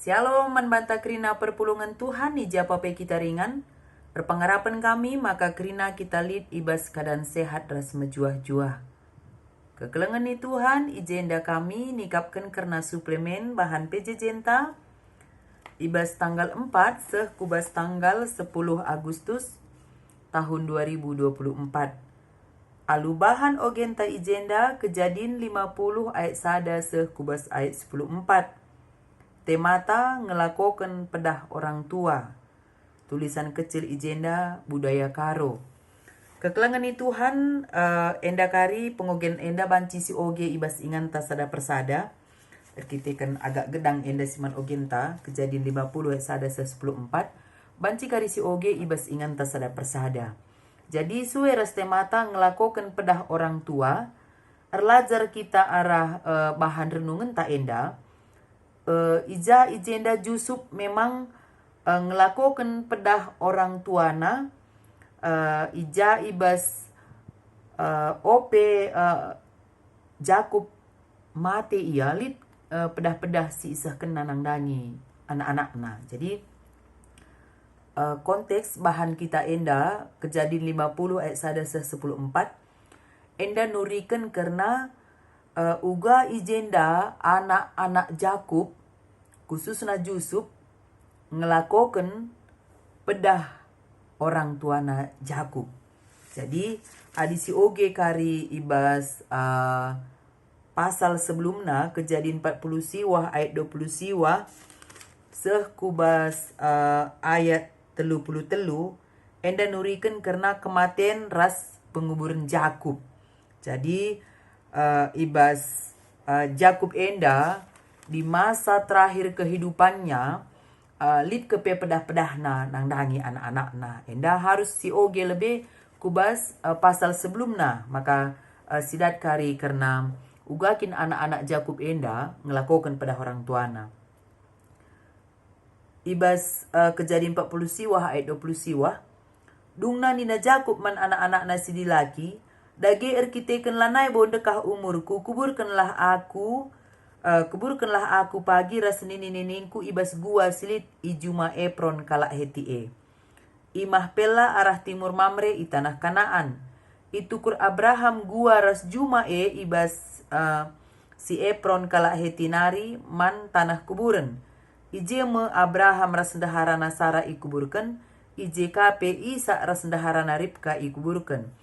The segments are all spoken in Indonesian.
Shalom manbanta krina perpulungan Tuhan ni japa pe kita ringan. Berpengharapan kami maka krina kita lid ibas keadaan sehat ras mejuah-juah. Kekelengan ni Tuhan ijenda kami nikapkan karena suplemen bahan PJ Jenta. Ibas tanggal 4 seh kubas tanggal 10 Agustus tahun 2024. Alu bahan ogenta ijenda kejadian 50 ayat sada seh kubas ayat 14. Temata ngelakokan pedah orang tua. Tulisan kecil ijenda budaya karo. Kekelangan ni Tuhan enda kari pengogen enda banci si oge ibas ingan tasada persada. Kita kan agak gedang enda siman ogenta kejadian 50 sada 10:4. Banci kari si oge ibas ingan tasada persada. Jadi sueras temata ngelakokan pedah orang tua. Erlajar kita arah bahan renungan ta enda. Ijenda Jusuf memang ngelakokan pedah orang tuana. Ija ibas ope Jakub mate ialit pedah-pedah si isah kena nang dangi anak-anakna. Jadi konteks bahan kita enda kejadian 50 ayat 1:14 enda nurikan karena uga ijenda anak-anak Jakub khususnya Jusuf ngelakokan pedah orang tuana Jakub. Jadi adisi oge kari ibas pasal sebelumnya kejadian 40 siwah ayat 20 siwah seh kubas ayat 33 enda nurikan karena kematian ras penguburan Jakub. Jadi ibas Jakub enda di masa terakhir kehidupannya lid kepe pedah-pedahna nang dangi anak-anakna. Enda harus si oge lebih kubas pasal sebelumnya. Maka sidat kari karena ugakin anak-anak Jakub enda ngelakokan pedah orang tuana. Ibas kejadian 40 siwah ayat 20 siwah. Dungna nina Jakub man anak-anakna si dilaki. Dage erkiteken lanai bondekah umurku, kuburkanlah aku pagi ras nini-niningku ibas gua silit ijuma Epron kalak hetie. Imah pela arah timur Mamre i tanah Kanaan. Itukur Abraham gua ras juma ibas si Epron kalak hetinari man tanah kuburan. Ije me Abraham ras ndaharana Sara ikuburkan. Ije kape Isa ras ndaharana Ribka ikuburkan.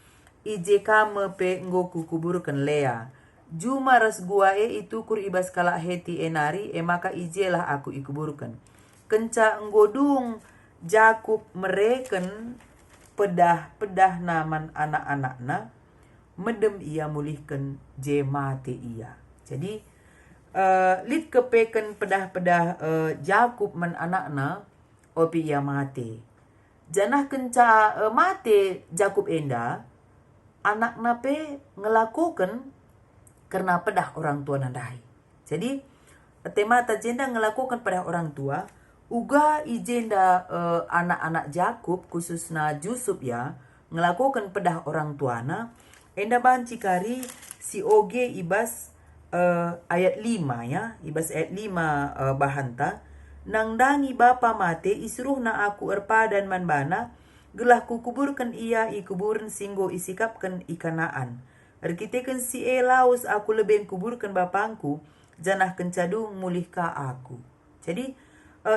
Ije kame pe ngoku kuburkan Lea. Juma ras gua itu kur ibas kalak heti enari maka ijelah aku ikuburkan. Kenca nggodung Jakub mereken pedah naman anak-anakna medem ia mulihkan je mate ia. Jadi lid kepeken pedah Jakub man anakna opi ia mate. Janah kenca mate Jakub enda anak nape ngelakukan karena pedah orang tua nandai. Jadi tema tajenda ngelakukan pedah orang tua. Uga ijenda anak-anak Jakub khususnya Jusuf ya ngelakukan pedah orang tuana. Enda banci kari si oge ibas ayat 5 ya. Ibas ayat 5 bahanta. Nang dangi bapa mate isruh na aku erpadan manbana. Gelah kukuburkan ia ikuburan singgo isikapkan ikanaan. Erkitekan si laus aku lebih kuburkan bapangku. Janah kencadung mulihka aku. Jadi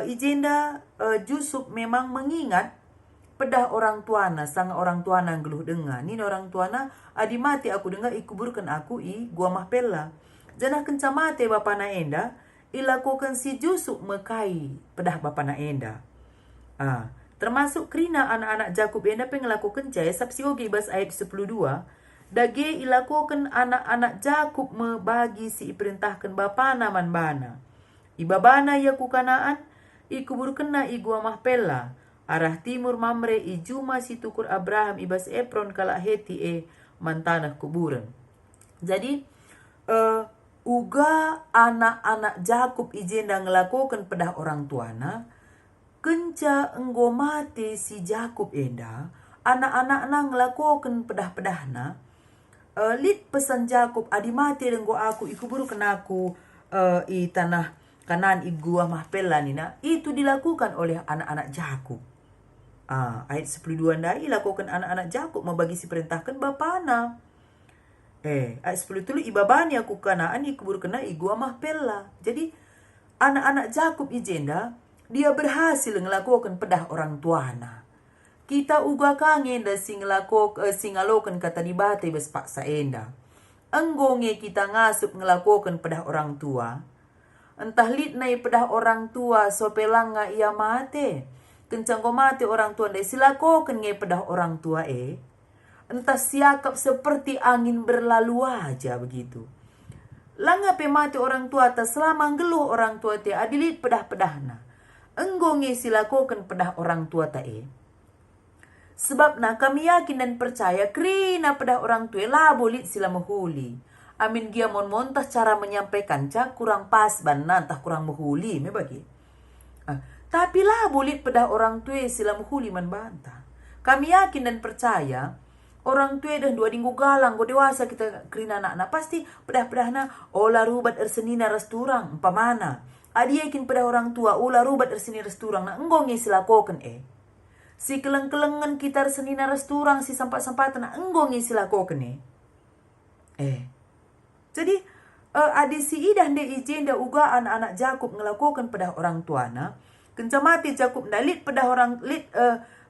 ijenda Jusuf memang mengingat pedah orang tuana. Sang orang tuana geluh dengar. Ini orang tuana adi mati aku dengar ikuburkan aku gua mahpela. Janah kenca mati bapana enda. Ilakukan si Jusuf mekai pedah bapana enda. Termasuk krina anak-anak Jakub enda pengelakukan jaya sapsi oge bas ayat 12. Dage ilakukan anak-anak Jakub membagi si iperintahkan bapana manbana. Ibabana ya kukanaan ikuburkan na igua mahpela. Arah timur Mamre ijuma si tukur Abraham ibas Epron kalak hetie mantanah kuburan. Jadi uga anak-anak Jakub ijenda ngelakukan pedah orang tuana. Kenca enggo mate si Jakub enda, anak-anak ngelakukan pedah-pedahna. Lid pesan Jakub adi mate enggo aku ikuburukan aku i tanah Kanan igua Mahpela nina, itu dilakukan oleh anak-anak Yakub. Ayat 12 ndai lakukan anak-anak Yakub membagi si perintahkan bapana. Ayat 10 itu ibabani aku kanaan ikubur kena igua Mahpela. Jadi anak-anak Yakub ijenda dia berhasil ngelakukan pedah orang tuana. Kita uga kangen da singalokan kata dibate bes paksa enda. Enggonge kita ngasup ngelakukan pedah orang tua. Entah litnai pedah orang tua sopelanga ia mate. Kencang ko mate orang tua dai silakokan nge pedah orang tua Entah siakap seperti angin berlalu aja begitu. Langa pe mate orang tua ta selama geluh orang tua te adilit pedah-pedahna. Enggonge silakokan pedah orang tua ta Sebab kami yakin dan percaya krina pedah orang tua lah bolit sila mahuli. Amin gia montah cara menyampaikan cak kurang pas ban tah kurang mahuli me bagi. Tapi lah bolit pedah orang tua sila mahuli man bantah. Kami yakin dan percaya orang tua dah 2 minggu galang go dewasa kita krina anak pasti pedah-pedahna olah rubat ersenina resturang umpamana. Adi yakin pedah orang tua olah rubat erseni resturang enggonge silakokan Si keleng-kelengan kita senina resturang si sampat-sampatan enggongi silakokan Jadi adi si idah nde izin da uga anak-anak Yakub ngelakukan pedah orang tuana. Kencamati Yakub nalit pedah orang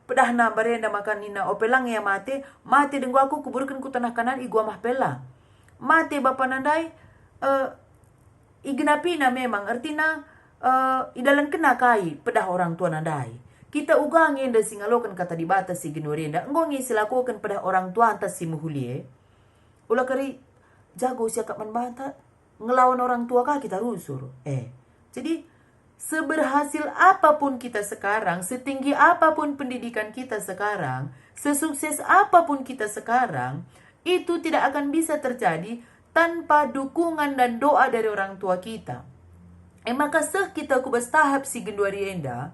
pedah na barenda makan nina opelang ya mate denggo aku kuburkan ku tanah kanan igua Mahpela. Mate bapa nandai igenapina memang artina idalan kena kai pedah orang tua nandai. Kita ugangin da singalokan kata di batas si genorenda. Ngongi silakukan pada orang tua antas si muhulie. Ulah kari jago siakap manbata. Ngelawan orang tua kah kita rusur. Jadi seberhasil apapun kita sekarang. Setinggi apapun pendidikan kita sekarang. Sesukses apapun kita sekarang. Itu tidak akan bisa terjadi tanpa dukungan dan doa dari orang tua kita. Maka kita kubas tahap si genduarienda.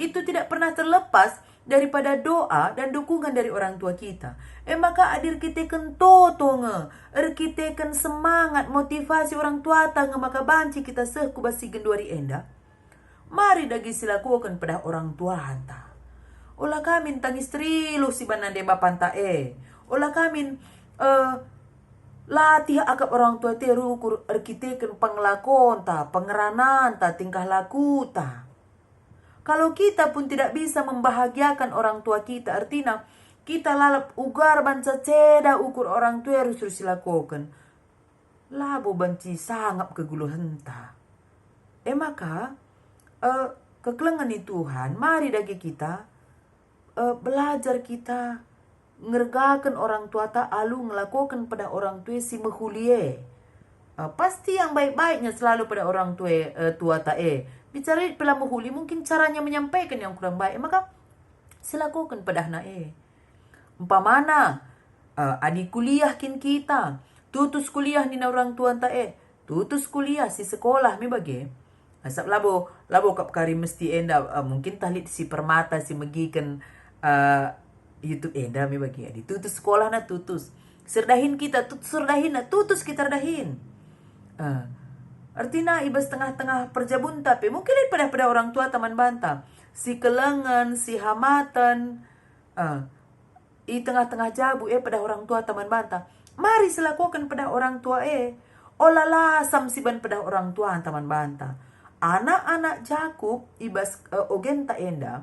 Itu tidak pernah terlepas daripada doa dan dukungan dari orang tua kita. Maka adir kita kentotonge, kita ken semangat motivasi orang tua tanga maka banci kita kubasi genduari enda. Mari dagi silakukan pada orang tua hanta. Olah kami tangis trilu si banande bapanta Olah kami latih akap orang tua te rukur kita ken panglakon ta, pengeranan ta, tingkah laku ta. Kalau kita pun tidak bisa membahagiakan orang tua kita, artinya kita lalap ugar banca ceda ukur orang tua harus silakokan. Labo banci sangap kegulu henta. Maka kekelengan Tuhan, mari dagi kita belajar kita ngergakan orang tua ta alu ngelakukan pada orang tua si mehulie. Pasti yang baik-baiknya selalu pada orang tua ta bicara pela muhuli mungkin caranya menyampaikan yang kurang baik maka silakukan pedahna umpamana adik kuliah kita tutus kuliah ni orang tua ta tutus kuliah si sekolah mi bagi asap labo kap kari mesti enda mungkin tahlit si permata si megikan YouTube enda mi bagi adi tutus sekolah na tutus serdahin kita tutus kita dahin artinya ibas tengah-tengah perjabun tapi mungkin pada orang tua taman banta si kelengan si hamatan i tengah-tengah jabu pada orang tua taman banta mari silakukan pada orang tua olala samsiban pada orang tua taman banta anak-anak Yakub ibas ogenta enda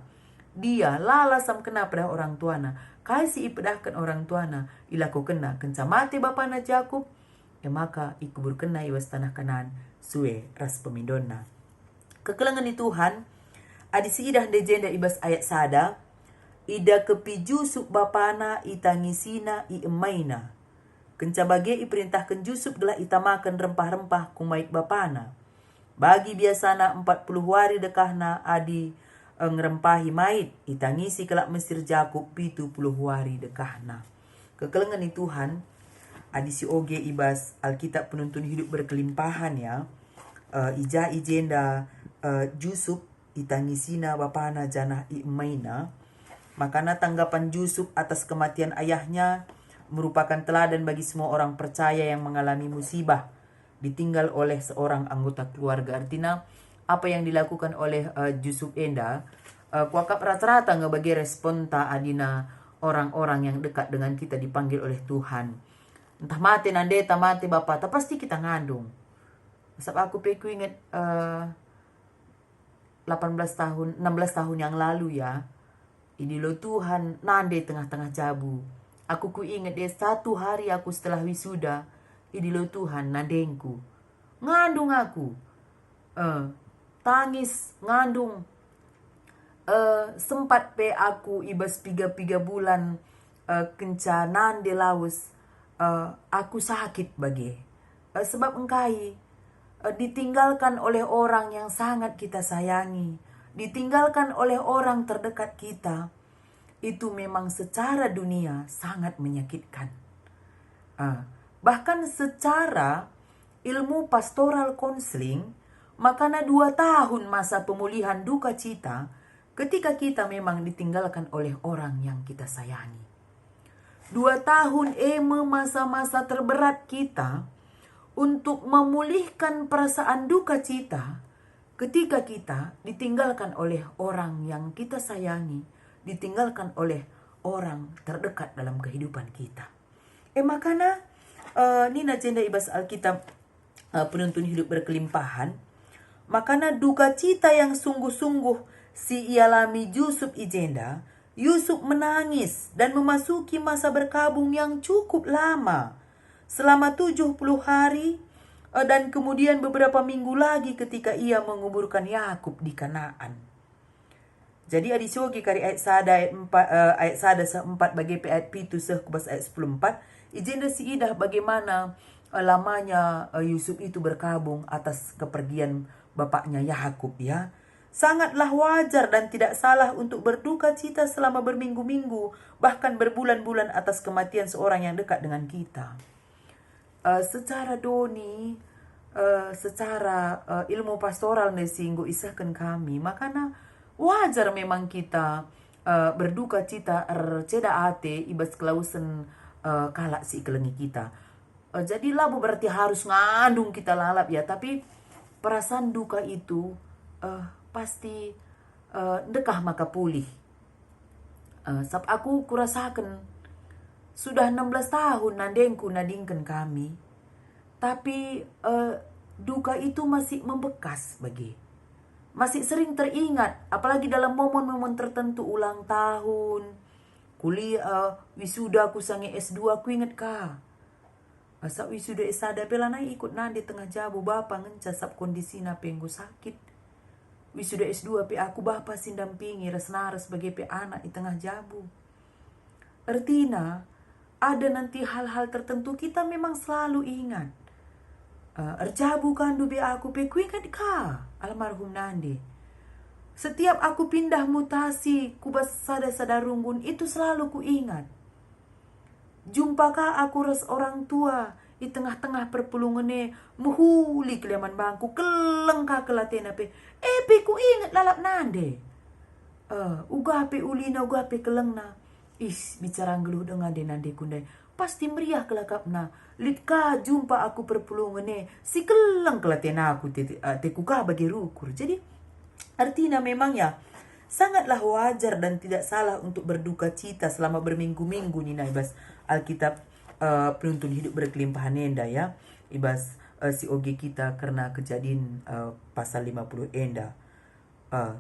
dia lalasam kena pada orang tuana kasih ipedahkan orang tuana ilaku kena kencamati bapana Yakub maka ikubur kena ibas tanah kanan suwe ras pemindona. Kekelengan Tuhan adi si idah dejenda ibas ayat sada ida kepiju sub bapana itangisina i emaina kenca bage iperintahkan Yusuf gelah itamakan rempah-rempah kumaik bapana bagi biasana 40 hari dekahna adi ngerempahi mait itangisi kelak Mesir Jakub 70 hari dekahna. Kekelengan Tuhan adi si oge ibas Alkitab penuntun hidup berkelimpahan ya. Ijenda Yusuf itangisina bapana janah imaina. Makana tanggapan Yusuf atas kematian ayahnya merupakan teladan bagi semua orang percaya yang mengalami musibah ditinggal oleh seorang anggota keluarga. Artinya apa yang dilakukan oleh Yusuf Enda, kuakap rata-rata ngebagi respon ta adina orang-orang yang dekat dengan kita dipanggil oleh Tuhan. Entah mati nande, tak mati bapak, tak pasti kita ngandung. Sebab aku peku ingat 18 tahun, 16 tahun yang lalu ya. Ini lo Tuhan, nande tengah-tengah jabu. Aku ku ingat deh 1 hari aku setelah wisuda. Ini lo Tuhan, nandengku. Ngandung aku. Tangis, ngandung. Sempat pe aku ibas 3 bulan kenca nande laus. Aku sakit bagi. Sebab engkai ditinggalkan oleh orang yang sangat kita sayangi, ditinggalkan oleh orang terdekat kita, itu memang secara dunia sangat menyakitkan. Bahkan secara ilmu pastoral konseling, makanya 2 tahun masa pemulihan duka cita ketika kita memang ditinggalkan oleh orang yang kita sayangi. 2 tahun masa-masa terberat kita untuk memulihkan perasaan duka cita ketika kita ditinggalkan oleh orang yang kita sayangi, ditinggalkan oleh orang terdekat dalam kehidupan kita. Makanya Nina Jenda ibas Alkitab penuntun hidup berkelimpahan, makanya duka cita yang sungguh-sungguh si ialami Yusuf Ijenda, Yusuf menangis dan memasuki masa berkabung yang cukup lama. Selama 70 hari dan kemudian beberapa minggu lagi ketika ia menguburkan Yakub di Kanaan. Jadi adisogi kari ayat sada 4 bagi ayat pitu kubas ayat 10:4 ijenda si idah bagaimana lamanya Yusuf itu berkabung atas kepergian bapaknya Yakub ya. Sangatlah wajar dan tidak salah untuk berduka cita selama berminggu-minggu bahkan berbulan-bulan atas kematian seorang yang dekat dengan kita. Secara doni, secara ilmu pastoral nesinggo isahkan kami, makanya wajar memang kita berduka cita ceda ate ibas kelausen kalak si kelengi kita. Jadi labu berarti harus ngandung kita lalap ya, tapi perasaan duka itu pasti dekah maka pulih. Sab aku kurasakan sudah 16 tahun nandengku nadingkan kami. Tapi duka itu masih membekas bagi. Masih sering teringat. Apalagi dalam momen-momen tertentu ulang tahun. Kuliah, wisuda aku sange S2 aku ingat ka. Saat wisuda S1 pelanai ikut nande tengah jabu bapa ngenca sab kondisi na penggo sakit. Wisuda S2 pe aku bapa sindampingi res-nares sebagai pe anak di tengah jabu. Artinya ada nanti hal-hal tertentu kita memang selalu ingat. Erjabu kan dubi aku pe kuingat ka almarhum nande. Setiap aku pindah mutasi kubas sada runggun itu selalu ku ingat. Jumpakah aku res orang tua di tengah-tengah perpulungane muhuli keleman bangku keleng ka kelatena pe. Pe ku ingat lalap nande. Uga pe ulina uga pe kelengna. Bicara ngeluh dengan denande kundai. Pasti meriah kelakapna. Litka jumpa aku perpulungane. Si keleng kelatena aku tekuka bagi rukur. Jadi artinya memang ya sangatlah wajar dan tidak salah untuk berduka cita selama berminggu-minggu Nina ibas Alkitab penuntun hidup berkelimpahan enda ya. Ibas si oge kita karena kejadian pasal 50 enda.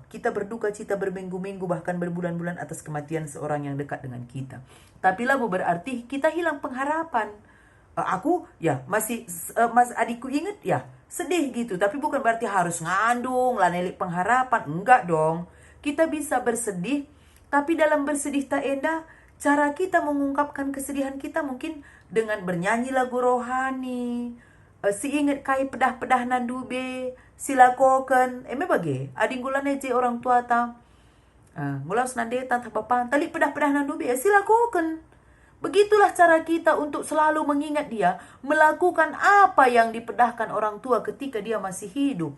Kita berduka cita berminggu-minggu bahkan berbulan-bulan atas kematian seorang yang dekat dengan kita. Tapi labu berarti kita hilang pengharapan. Aku ya masih adikku ingat ya sedih gitu. Tapi bukan berarti harus ngandung lanelik pengharapan. Enggak dong. Kita bisa bersedih. Tapi dalam bersedih tak enda, cara kita mengungkapkan kesedihan kita mungkin dengan bernyanyi lagu rohani. Si ingat kai pedah-pedah nandube silakokan bagi ading gulan je orang tua ta ngulas nande tantang bapak tali pedah-pedah nandube silakokan. Begitulah cara kita untuk selalu mengingat dia melakukan apa yang dipedahkan orang tua ketika dia masih hidup.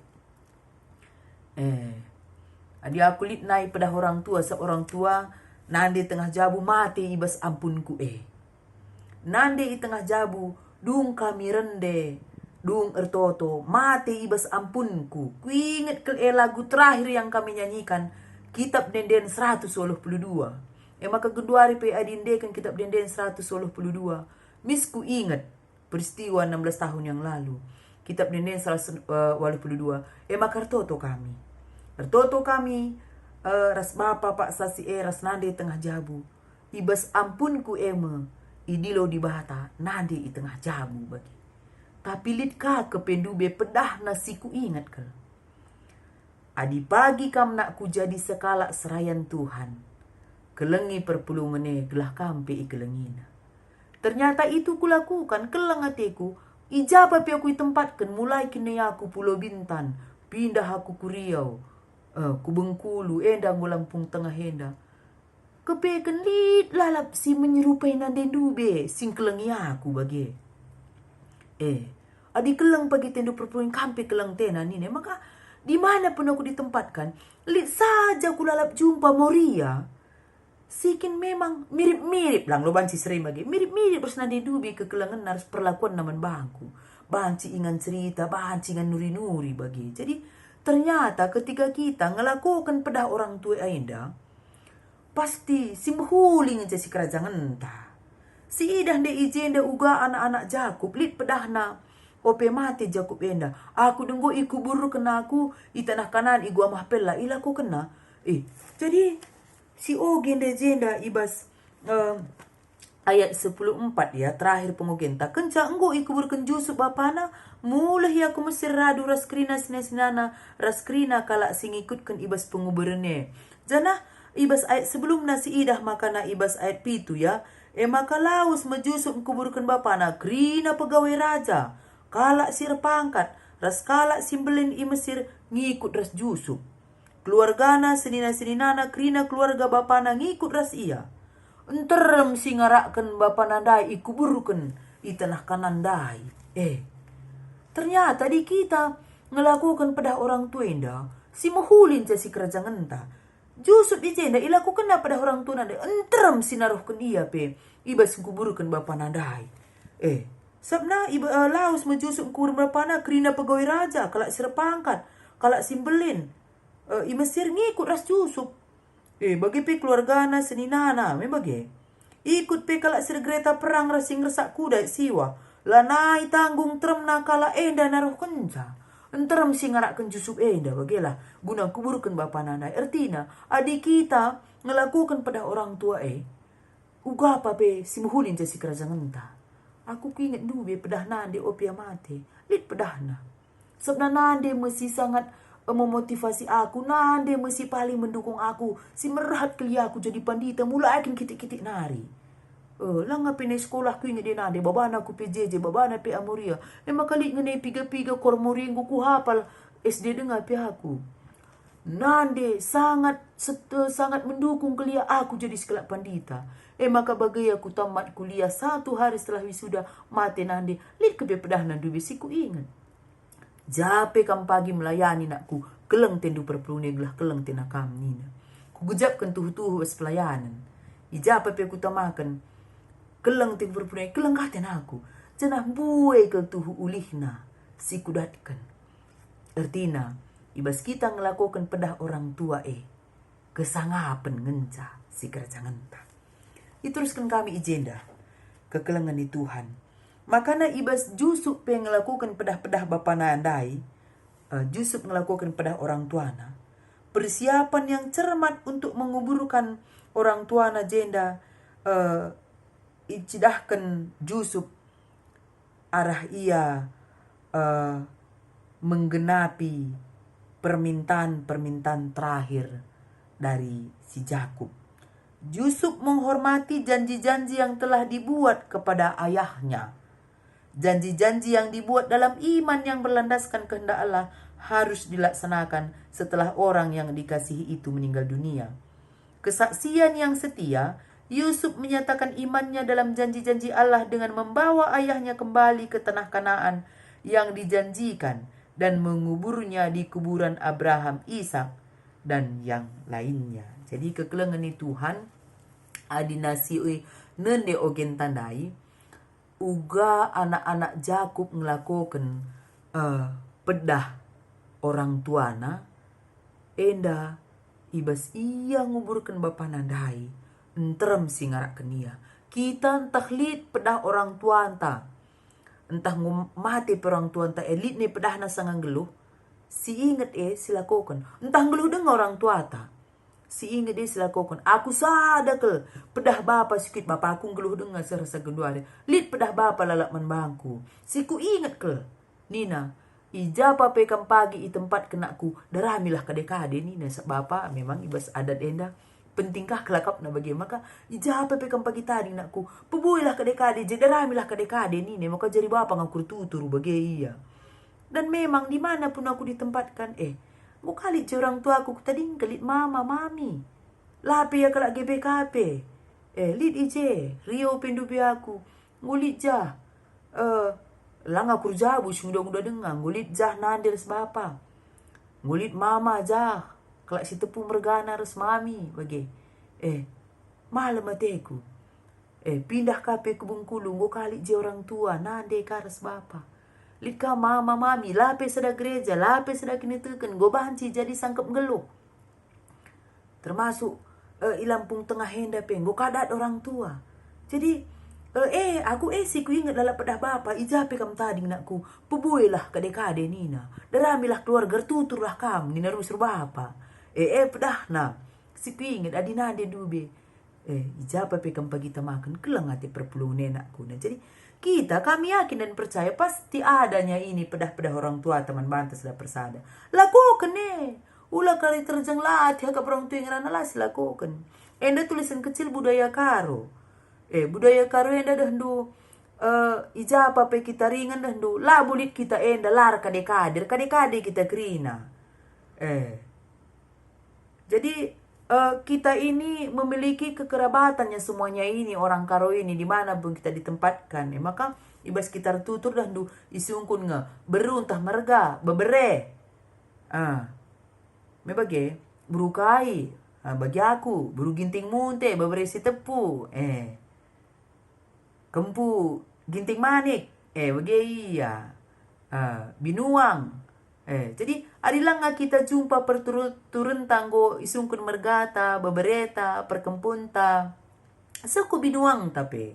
Dia kulit naik pedah orang tua seorang tua nande tengah jabu mati ibas ampunku nande i tengah jabu dung kami rende Dung ertoto, mate ibas ampunku. Kuinget ke lagu terakhir yang kami nyanyikan, Kitab Denden 122. Maka genduari pe adindekan Kitab Denden 122. Misku ingat peristiwa 16 tahun yang lalu. Kitab Denden 122. Maka ertoto kami. Ertoto kami, ras bapa pak sasi ras nande tengah jabu. Ibas ampunku idilo di bata, nande i tengah jabu bagi. Tapi litka kependube pedah nasiku ingat ke. Adi pagi kam nak ku jadi sekala serayan Tuhan. Kelengi perpulungane gelah kampe ikelengina. Ternyata itu kulakukan keleng hatiku. Ijaba pi aku tempatkan mulai kini aku Pulau Bintan. Pindah aku ku Riau. Ku Bengkulu endang Lampung Tengah henda. Kepeken lit lalap si menyerupai nanden dube. Sing kelengi aku bagi. Adi keleng pagi tendu perpuluhan kampe keleng tenan ini. Maka di mana pun aku ditempatkan, lihat saja aku lalap jumpa Moria. Sikin memang mirip-mirip lang lo banci sering bagi. Mirip-mirip terus nade dubi kekelengan harus perlakuan naman bangku. Banci ingan cerita, banci ingan nuri-nuri bagi. Jadi ternyata ketika kita ngelakukan pedah orang tua ainda, pasti simhuling aja si kerajaan entah. Si idah de ijenda uga anak-anak Jakub lit pedahna ope mati Jakub enda. Aku denggo iku buru kena aku i tanah kanan i gua mahpela ilaku kena. Jadi si ogen de jenda ibas ayat 14 ya terakhir pengogenta. Kenca enggo iku burken Jusuf bapana mulai aku mesir radu raskrina sinana raskrina kala sing ikutkan ibas penguberene. Jana ibas ayat sebelum nasi idah makana ibas ayat pitu ya. Maka laus majusuk kuburkan bapana krina pegawai raja. Kala sir pangkat, ras kala simbelin i Mesir ngikut ras Jusuf. Keluargana senina-seninana krina keluarga bapana ngikut ras ia. Enterem singarakan bapana dai i kuburkan i tanah kanan dai. Ternyata di kita ngelakukan pada orang tua indah, si mahulin si kerajaan entah. Jusuf ijenda ilakukan pada orang tua nanda enterem sinaruhkan ia pe ibas kuburukan bapa nandai. Sabna laus majusuk kubur bapa na kerina pegawai raja kalak sirpangkat kalak simbelin i Mesir ngikut ras Jusuf. Bagi pe keluargana seninana bagi ikut pe kalak sir Greta perang rasing resak kuda siwa lanai tanggung tremna kala enda naruh kenca. Enterem singarakan Jusuf enda bagilah guna kuburkan bapa nana. Artinya adik kita ngelakukan pada orang tua uga apa be simuhulin si kerajaan entah. Aku keinget dulu be pedah nande opia mati lit pedahna. Sebab nande mesti sangat memotivasi aku, nande mesti paling mendukung aku si merhat kelia aku jadi pandita mulai akan kitik-kitik nari. Langa pine sekolah ku ingat dia nade babana ku PJJ babana pe Amoria. Kali ngene piga-piga kormoringgu ku hafal SD dengar pe aku. Nande sangat mendukung kuliah aku jadi sekelak pandita. Maka bagai aku tamat kuliah 1 hari setelah wisuda mate nande lit ke pedah nandu bisiku ingat. Jape kam pagi melayani nakku keleng tendu perpelune gelah keleng tena kam nina. Ku gujapkan tuhu-tuhu was pelayanan. Ijapa pe ku tamakan keleng ting perpulungan keleng katen aku. Janah buai ke tuhu ulihna si kudatkan. Artina ibas kita ngelakukan pedah orang tua kesangapan ngenca si kerajaan entah. Iteruskan kami ijenda kekelengan di Tuhan. Makana ibas Jusuf pe ngelakukan pedah-pedah bapa nandai. Jusuf ngelakukan pedah orang tuana. Persiapan yang cermat untuk menguburkan orang tuana jenda icidahkan Jusuf arah ia menggenapi permintaan terakhir dari si Jakub. Jusuf menghormati janji-janji yang telah dibuat kepada ayahnya. Janji-janji yang dibuat dalam iman yang berlandaskan kehendak Allah harus dilaksanakan setelah orang yang dikasihi itu meninggal dunia. Kesaksian yang setia, Yusuf menyatakan imannya dalam janji-janji Allah dengan membawa ayahnya kembali ke tanah Kanaan yang dijanjikan dan menguburnya di kuburan Abraham, Ishak, dan yang lainnya. Jadi kekelengan ni Tuhan adinasi nende ogen tandai uga anak-anak Jakub ngelakukan pedah orang tuana, enda ibas ia nguburkan bapa nandai, enterem singarak kenia. Kita entah lit pedah orang tuanta, entah mati perang tuanta elit nih pedah nasangang geluh, si inget silakukan, entah geluh dengan orang tuata. Si ingat dia silakukan. Aku sada kel. Pedah bapa sikit bapa aku ngeluh dengan serasa kedua dia. Lit pedah bapa lalak menbangku. Si ku ingat kel. Nina. Ija pape kam pagi i tempat kenaku. Daramilah kade-kade Nina. Bapa memang ibas adat enda. Pentingkah kelakap na bagi. Maka ija pape kam pagi tadi nakku. Pubuilah kade-kade. Daramilah kade-kade Nina. Maka jadi bapa ngakur tuturu bagi iya. Dan memang dimanapun aku ditempatkan. Mau kali orang tua aku tadi kelit mama mami. Lapi ya kalak GBKP. Lit ije. Rio pendubi aku. Ngulit jah. Langa kurjabu sudah dengar. Ngulit jah nadir sebapa. Ngulit mama jah. Kalak si tepu mergana res mami. Bagi. Malam mateku. Pindah kape ke Bengkulu. Ngo kali je orang tua. Nande kares bapa. Lika mama mami, lape sada gereja, lape sada kinitukan, gobanci jadi sangkep ngeluh. Termasuk ilampung tengah henda penggo kadat orang tua. Jadi, aku si ku ingat lala pedah bapa, ijape kam tadi nakku, pubuilah kade-kade Nina. Daramilah keluarga tuturlah kam, Nina rusur bapa. Pedah na, si ku ingat adinade dube. Ijape pe kam pagi tamakan, kelang hati perpuluh nenakku. Nah, jadi, kami yakin dan percaya pasti adanya ini pedah-pedah orang tua teman bantas sudah persada. Lakukan ulah kali terjang latih ke orang tua yang rana las lakukan. Enda tulisan kecil budaya karo. Budaya karo enda dahdu ijapa pe kita ringan dahdu. La bulit kita enda lar kade-kade kita kerina. Jadi kita ini memiliki kekerabatannya semuanya ini orang karo ini dimanapun kita ditempatkan. Maka ibas kita tutur dan isiungkun nga beruntah merga bebere. Mebage berukai bagi aku buru ginting munte bebere si tepu. Kempu ginting manik bagi iya. Binuang. Jadi adilang nga kita jumpa perturun tanggo isungkun mergata, bebereta, perkempunta. Saku binuang tapi.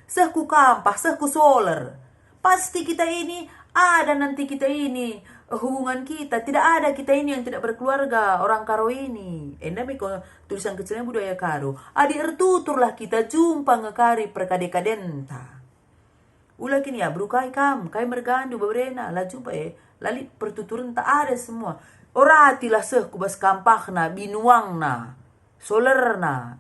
Saku kampah, saku solar. Pasti kita ini ada nanti kita ini hubungan kita. Tidak ada kita ini yang tidak berkeluarga orang karo ini. Endami ko tulisan kecilnya budaya karo. Adi ertuturlah kita jumpa ngekari perkade-kadenta. Ulah kini ya berukai kam, kai mergandu beberena lah jumpa lali pertuturan tak ada semua. Oratilah kubas kampakna, binuangna, solerna.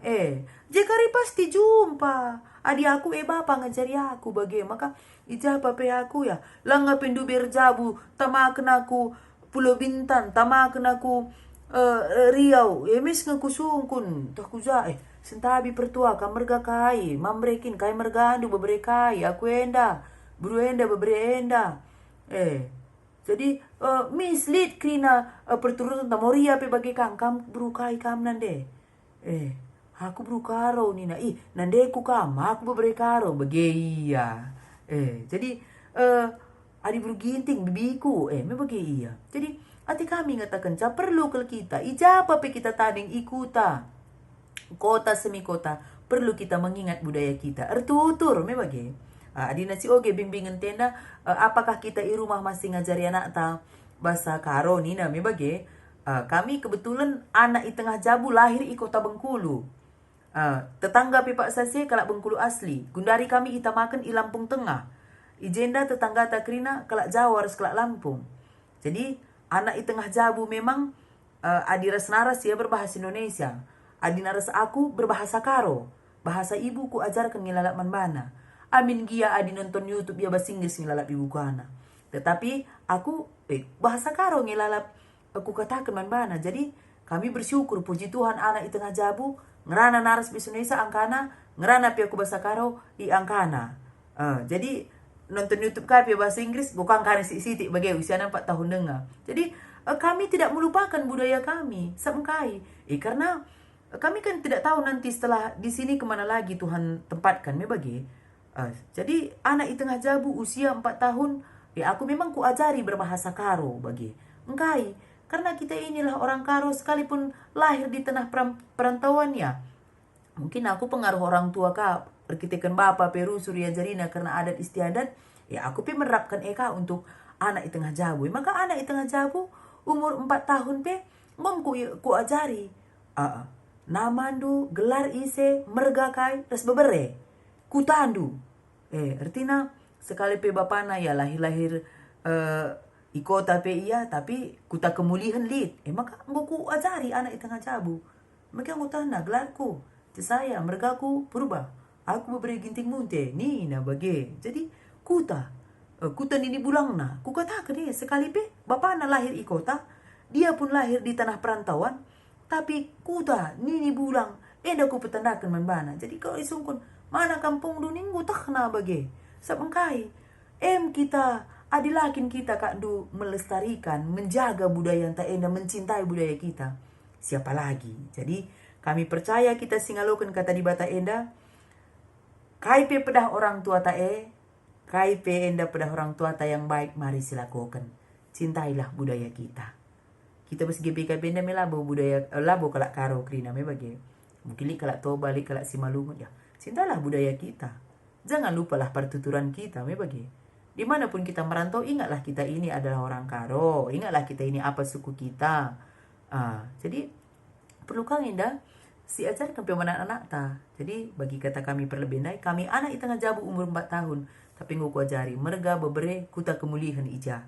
Jekari pasti jumpa. Adi aku bapa ngajari aku bagai maka ijapa pe aku ya. Langa pendu berjabu, tamaken aku Pulau Bintan, tamaken aku Riau. Mes ngakusungkun, tak kuja sentabi pertua kamerga kai, mamrekin kai mergandu beberekai, aku enda, buru enda bebere enda. Jadi mislead krina perturunan tamoria pe bagi kam berukai kam nande. Aku berukaro nina, nande ku kam, aku bebere karo bagi iya. Jadi adi beruginting bibiku, me bagi iya. Jadi ati kami ngatakan perlu kel kita, ijapa pe kita tading ikuta. Kota semi kota perlu kita mengingat budaya kita. Ertutur me bagi. Adina si oge bimbingan tenda apakah kita i rumah masih ngajari anak ta bahasa karo nina me bagi. Kami kebetulan anak i tengah jabu lahir i kota Bengkulu. Tetangga pipak sase kalak Bengkulu asli. Gundari kami itamakan i Lampung Tengah. Ijenda tetangga takrina kalak Jawa harus kalak Lampung. Jadi anak i tengah jabu memang adiras naras ya berbahasa Indonesia. Adinaras aku berbahasa karo. Bahasa ibuku ajarkan ngilalap manbana. Amin gia adi nonton YouTube ya bahasa Inggris ngilalap ibu kana. Tetapi aku bahasa karo ngilalap aku katakan manbana. Jadi kami bersyukur puji Tuhan anak di tengah jabu ngerana naras bahasa Indonesia angkana, ngerana pi aku bahasa karo i angkana. Jadi nonton YouTube kami bahasa Inggris bukan karena siti bagai usia 4 tahun dengar. Jadi kami tidak melupakan budaya kami samkai karena kami kan tidak tahu nanti setelah di sini kemana lagi Tuhan tempatkan me bagi. Jadi anak di tengah jabu usia 4 tahun, ya aku memang ku ajari berbahasa Karo bagi engkai. Karena kita inilah orang Karo sekalipun lahir di tengah perantauan ya. Mungkin aku pengaruh orang tua kak, perkitakan bapa Peru Surya Jarina karena adat istiadat, ya aku menerapkan eka untuk anak di tengah jabu. Maka anak di tengah jabu umur 4 tahun ngom ku ajari. Namandu, gelar ise, mergakai, res bebere. Kutandu. Artinya sekali bapana ya lahir-lahir di kota iya, tapi kuta kemulihan lid. Maka ku ajari anak di tengah jabu. Maka tanda gelarku. Saya mergaku purba. Aku beri ginting munte. Nina bage. Jadi kuta nini bulang na. Ku katakan sekali bapana lahir di kota. Dia pun lahir di tanah perantauan. Tapi kuta nini bulang. Ku petandakan manbana. Jadi kalau isungkun mana kampung duninggu tak na bage. Sabengkai. Kita adilakin kita kak du melestarikan, menjaga budaya yang tak enda, mencintai budaya kita. Siapa lagi? Jadi kami percaya kita singalokan kata di bata enda. Kaipe pedah orang tua tae, kaipe enda pedah orang tua ta yang baik, mari silakokan. Cintailah budaya kita. Kita bes GBK benda melabo budaya labo kalak Karo krina me bagi. Mungkin kalak Toba li kalak Simalungun ya. Cintailah budaya kita. Jangan lupalah pertuturan kita me bagi. Dimanapun kita merantau, ingatlah kita ini adalah orang Karo. Ingatlah kita ini apa suku kita. Jadi perlu kang indah si ajarkan anak-anak ta. Jadi bagi kata kami perlebendai, kami anak di tengah jabu umur 4 tahun. Tapi ku ajari merga bebere kuta kemulihan ija.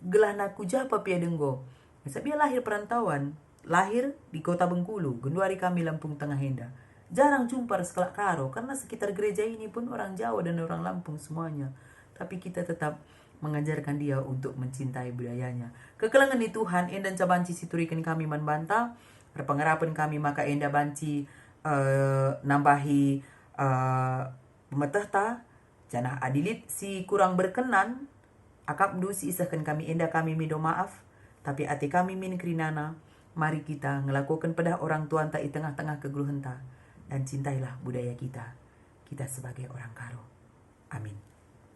Gelah naku japa pia denggo. Sabia lahir perantauan, lahir di kota Bengkulu, genduari kami Lampung Tengah Henda. Jarang jumpa sekelak Karo karena sekitar gereja ini pun orang Jawa dan orang Lampung semuanya. Tapi kita tetap mengajarkan dia untuk mencintai budayanya. Kekelangan di Tuhan, endan cabanci siturikan kami manbanta. Perpengarapan kami maka enda banci nambahi pemetahta janah adilit si kurang berkenan akap du si isahkan kami enda kami mido maaf tapi ati kami min krinana. Mari kita ngelakukan pada orang tua ta di tengah-tengah kegeluhan ta dan cintailah budaya kita sebagai orang Karo. Amin.